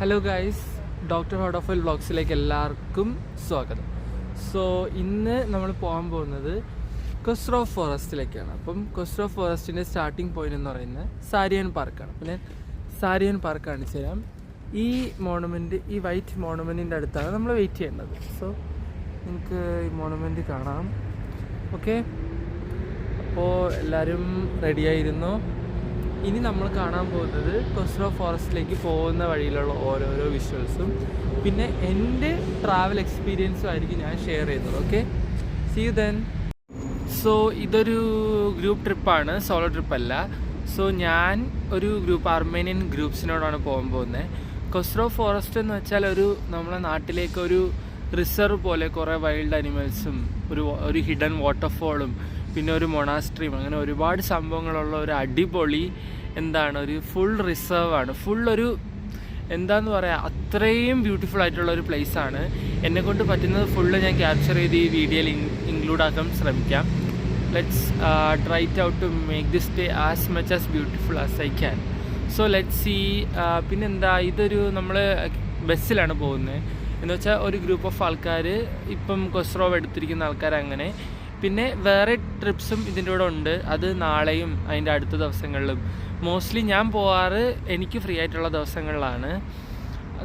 Hello guys, doctor ഹോഡോഫൽ വ്ളോഗ്സിലേക്ക് എല്ലാവർക്കും സ്വാഗതം. So ഇന്ന് നമ്മൾ പോകാൻ പോകുന്നത് കൊസ്റോ ഫോറസ്റ്റിലേക്കാണ്. അപ്പം കൊസ്റോ ഫോറസ്റ്റിൻ്റെ സ്റ്റാർട്ടിംഗ് പോയിന്റ് എന്ന് പറയുന്നത് സാരിയൻ പാർക്കാണ്. പിന്നെ സാരിയൻ പാർക്ക് കാണിച്ചു തരാം. ഈ മോണുമെൻറ്റ്, ഈ വൈറ്റ് മോണുമെൻറ്റിൻ്റെ അടുത്താണ് നമ്മൾ വെയിറ്റ് ചെയ്യേണ്ടത്. സോ നിങ്ങൾക്ക് ഈ മോണുമെൻറ്റ് കാണാം. ഓക്കെ, അപ്പോൾ എല്ലാവരും റെഡിയായിരുന്നു. ഇനി നമ്മൾ കാണാൻ പോകുന്നത് കൊസ്റോ ഫോറസ്റ്റിലേക്ക് പോകുന്ന വഴിയിലുള്ള ഓരോരോ വിഷ്വൽസും പിന്നെ എൻ്റെ ട്രാവൽ എക്സ്പീരിയൻസും ആയിരിക്കും ഞാൻ ഷെയർ ചെയ്യുന്നത്. Okay, see you then. So ഇതൊരു ഗ്രൂപ്പ് ട്രിപ്പാണ്, സോളോ ട്രിപ്പല്ല. സോ ഞാൻ ഒരു ഗ്രൂപ്പ് അർമേനിയൻ ഗ്രൂപ്പ്സിനോടാണ് പോകാൻ പോകുന്നത്. കൊസ്റോ ഫോറസ്റ്റ് എന്ന് വെച്ചാൽ നമ്മളെ നാട്ടിലേക്ക് ഒരു റിസർവ് പോലെ കുറേ വൈൽഡ് അനിമൽസും ഒരു ഹിഡൻ വാട്ടർഫോളും പിന്നെ ഒരു മൊണാസ്ട്രിയും അങ്ങനെ ഒരുപാട് സംഭവങ്ങളുള്ള ഒരു അടിപൊളി ഒരു ഫുൾ റിസർവാണ്. എന്താന്ന് പറയുക, അത്രയും ബ്യൂട്ടിഫുൾ ആയിട്ടുള്ള ഒരു പ്ലേസാണ്. എന്നെക്കൊണ്ട് പറ്റുന്നത് ഫുള്ള് ഞാൻ ക്യാപ്ചർ ചെയ്ത് ഈ വീഡിയോയിൽ ഇൻക്ലൂഡ് ആക്കാൻ ശ്രമിക്കാം. Let's try out to make this day as much as beautiful as I can. So let's see. ഇതൊരു നമ്മൾ ബസ്സിലാണ് പോകുന്നത്. എന്ന് വെച്ചാൽ ഒരു ഗ്രൂപ്പ് ഓഫ് ആൾക്കാർ, ഇപ്പം കൊസ്റോ എടുത്തിരിക്കുന്ന ആൾക്കാർ അങ്ങനെ. പിന്നെ വേറെ ട്രിപ്സും ഇതിൻ്റെ കൂടെ ഉണ്ട്. അത് നാളെയും അതിൻ്റെ അടുത്ത ദിവസങ്ങളിലും. മോസ്റ്റ്ലി ഞാൻ പോകാറ് എനിക്ക് ഫ്രീ ആയിട്ടുള്ള ദിവസങ്ങളിലാണ്.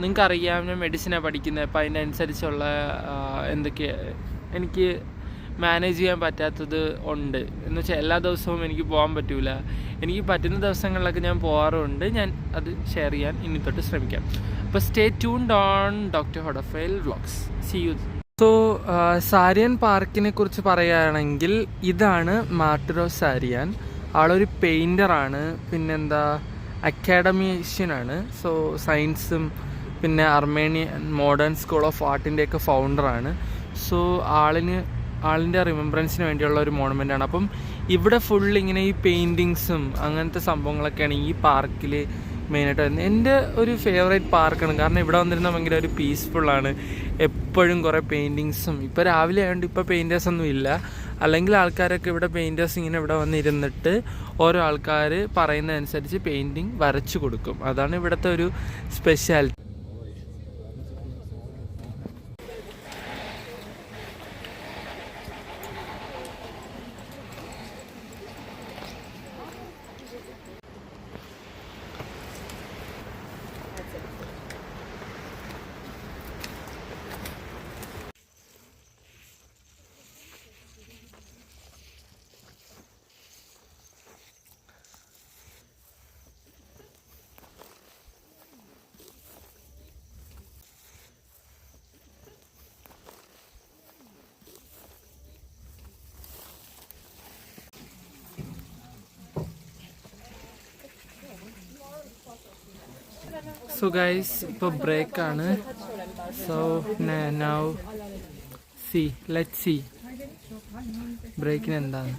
നിങ്ങൾക്കറിയാം, ഞാൻ മെഡിസിനാണ് പഠിക്കുന്നത്. അപ്പോൾ അതിൻ്റെ അനുസരിച്ചുള്ള എന്തൊക്കെ എനിക്ക് മാനേജ് ചെയ്യാൻ പറ്റാത്തത് ഉണ്ട്. എന്ന് വെച്ചാൽ എല്ലാ ദിവസവും എനിക്ക് പോകാൻ പറ്റില്ല. എനിക്ക് പറ്റുന്ന ദിവസങ്ങളിലൊക്കെ ഞാൻ പോകാറുണ്ട്. ഞാൻ അത് ഷെയർ ചെയ്യാൻ ഇനി തൊട്ട് ശ്രമിക്കാം. അപ്പോൾ സ്റ്റേ ട്യൂൺഡ് ഓൺ ഡോക്ടർ ഹോഡോഫൽ vlogs. See you. So Saryan പാർക്കിനെ കുറിച്ച് പറയുകയാണെങ്കിൽ ഇതാണ് മാർട്ടിറോ സാരിയാൻ. ആളൊരു പെയിൻറ്ററാണ്, അക്കാഡമീഷ്യനാണ്. സോ സയൻസും പിന്നെ അർമേനിയൻ മോഡേൺ സ്കൂൾ ഓഫ് ആർട്ടിൻ്റെയൊക്കെ ഫൗണ്ടറാണ്. സോ ആളിൻ്റെ റിമെമ്പറൻസിന് വേണ്ടിയുള്ള ഒരു മോണമെൻ്റാണ്. അപ്പം ഇവിടെ ഫുള്ളിങ്ങനെ ഈ പെയിൻറ്റിങ്സും അങ്ങനത്തെ സംഭവങ്ങളൊക്കെയാണ് ഈ പാർക്കിൽ മെയിനായിട്ട് വരുന്നത്. എൻ്റെ ഒരു ഫേവറേറ്റ് പാർക്കാണ്. കാരണം ഇവിടെ വന്നിരുന്നാൽ ഭയങ്കര ഒരു പീസ്ഫുള്ളാണ്. എപ്പോഴും കുറേ പെയിൻറ്റിങ്സും. ഇപ്പോൾ രാവിലെ ആയതുകൊണ്ട് ഇപ്പോൾ പെയിൻറ്റേഴ്സൊന്നും ഇല്ല. അല്ലെങ്കിൽ ആൾക്കാരൊക്കെ ഇവിടെ പെയിൻറ്റേഴ്സ് ഇങ്ങനെ ഇവിടെ വന്നിരുന്നിട്ട് ഓരോ ആൾക്കാർ പറയുന്നതനുസരിച്ച് പെയിൻറ്റിങ് വരച്ചു കൊടുക്കും. അതാണ് ഇവിടുത്തെ ഒരു സ്പെഷ്യാലിറ്റി. സോ ഗൈസ്, ഇപ്പോൾ ബ്രേക്കാണ്. സോ നൗ ലെറ്റ്സ് സീ ബ്രേക്കിന് എന്താണ്.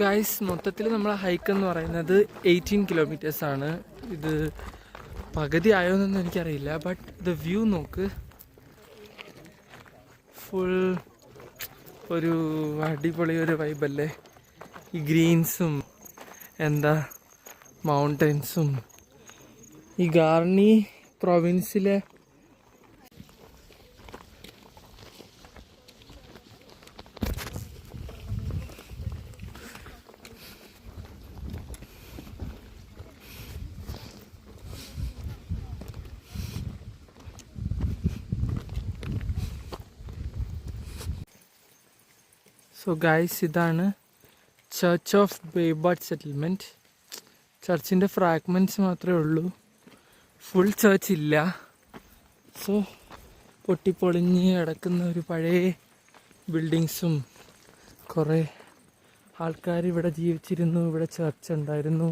ഗൈസ്, മൊത്തത്തിൽ നമ്മളെ ഹൈക്ക് എന്ന് പറയുന്നത് 18 കിലോമീറ്റേഴ്സാണ്. ഇത് പകുതി ആയോന്നൊന്നും എനിക്കറിയില്ല. ബട്ട് ദ വ്യൂ നോക്ക്, ഫുൾ ഒരു അടിപൊളി ഒരു വൈബല്ലേ. ഈ ഗ്രീൻസും മൗണ്ടൻസും ഈ ഗാർണി പ്രൊവിൻസിലെ സോ ഗൈസ്, ഇതാണ് ചർച്ച് ഓഫ് ബേബാഡ് സെറ്റിൽമെൻറ്റ്. ചർച്ചിൻ്റെ ഫ്രാഗ്മെൻറ്റ്സ് മാത്രമേ ഉള്ളൂ, ഫുൾ ചർച്ച് ഇല്ല. സോ പൊട്ടിപ്പൊളിഞ്ഞ് കിടക്കുന്ന ഒരു പഴയ ബിൽഡിങ്സും കുറേ ആൾക്കാർ ഇവിടെ ജീവിച്ചിരുന്നു, ഇവിടെ ചർച്ച് ഉണ്ടായിരുന്നു,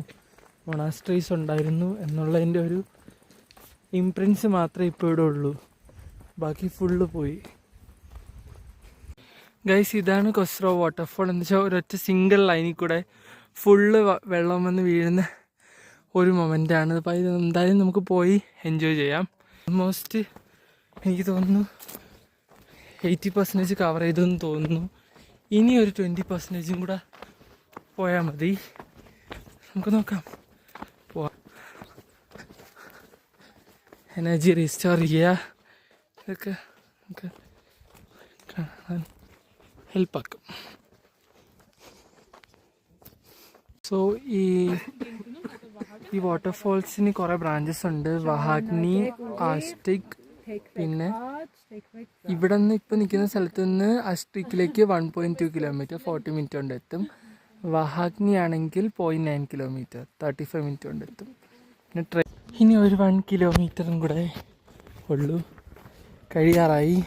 മൊണാസ്ട്രീസ് ഉണ്ടായിരുന്നു എന്നുള്ളതിൻ്റെ ഒരു ഇംപ്രിൻസ് മാത്രമേ ഇപ്പോൾ ഇവിടെ ഉള്ളൂ. ബാക്കി ഫുള്ള് പോയി. ഗൈസ്, ഇതാണ് കൊസ്രോ വാട്ടർഫോൾ. എന്ന് വെച്ചാൽ ഒരൊറ്റ സിംഗിൾ ലൈനിൽ കൂടെ ഫുള്ള് വെള്ളം വന്ന് വീഴുന്ന ഒരു മൊമെൻ്റാണ്. അപ്പോൾ ഇത് എന്തായാലും നമുക്ക് പോയി എൻജോയ് ചെയ്യാം. ഓൾമോസ്റ്റ് എനിക്ക് തോന്നുന്നു 80% കവർ ചെയ്തെന്ന് തോന്നുന്നു. ഇനി ഒരു 20% കൂടെ പോയാൽ മതി. നമുക്ക് നോക്കാം, പോവാം. എനർജി റീസ്റ്റോർ ചെയ്യുക, ഇതൊക്കെ നമുക്ക് കാണാൻ ഹെൽപ്പാക്കും. സോ ഈ വാട്ടർഫോൾസിന് കുറേ ബ്രാഞ്ചസ് ഉണ്ട്. വഹാഗ്നി, ആസ്റ്റിക്, പിന്നെ ഇവിടെ നിന്ന് ഇപ്പോൾ നിൽക്കുന്ന സ്ഥലത്ത് നിന്ന് അസ്റ്റിക്കിലേക്ക് 1.2 കിലോമീറ്റർ 40 മിനിറ്റ് കൊണ്ട് എത്തും. വഹാഗ്നി ആണെങ്കിൽ 0.9 കിലോമീറ്റർ 35 മിനിറ്റ് കൊണ്ട് എത്തും. പിന്നെ ഇനി ഒരു 1 കിലോമീറ്ററും കൂടെ ഉള്ളൂ, കഴിയാറായി.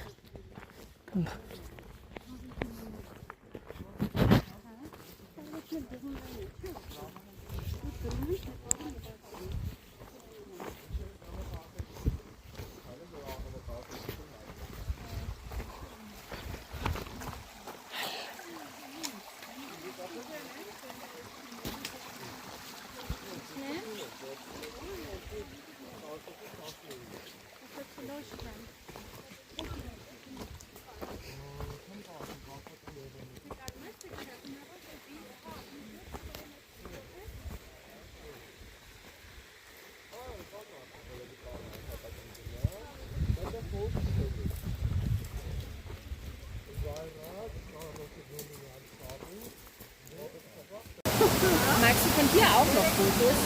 Magst du von dir auch noch Fotos?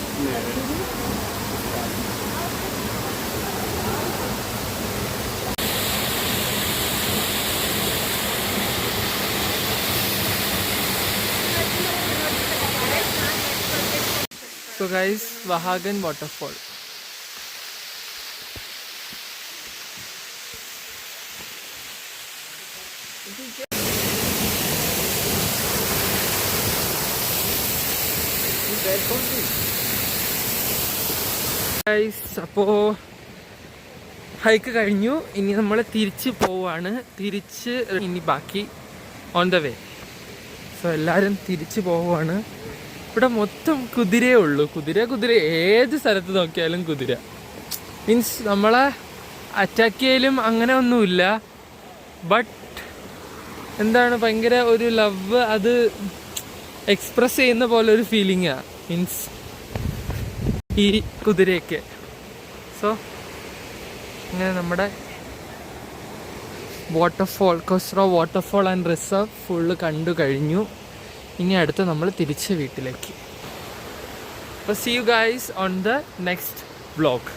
So guys, Vahagan waterfall. അപ്പോൾ ഹൈക്ക് കഴിഞ്ഞു. ഇനി നമ്മൾ തിരിച്ച് പോവാണ്. ഇനി ബാക്കി ഓൺ ദ വേ. സോ എല്ലാവരും തിരിച്ച് പോവാണ്. ഇവിടെ മൊത്തം കുതിരയേ ഉള്ളൂ. കുതിര ഏത് സ്ഥലത്ത് നോക്കിയാലും കുതിര. മീൻസ് നമ്മളെ അറ്റാക്ക് ചെയ്യലും അങ്ങനെ ഒന്നുമില്ല. ബട്ട് എന്താണ്, ഭയങ്കര ഒരു ലവ് അത് എക്സ്പ്രസ് ചെയ്യുന്ന പോലെ ഒരു ഫീലിംഗാണ്. മീൻസ് ഈ കുതിരയൊക്കെ. സോ ഇങ്ങനെ നമ്മുടെ waterfall, Khosrov waterfall and reserve full കണ്ടു കഴിഞ്ഞു. ഇനി അടുത്ത് നമ്മൾ തിരിച്ച് വീട്ടിലേക്ക്. അപ്പോൾ see you guys on the next vlog.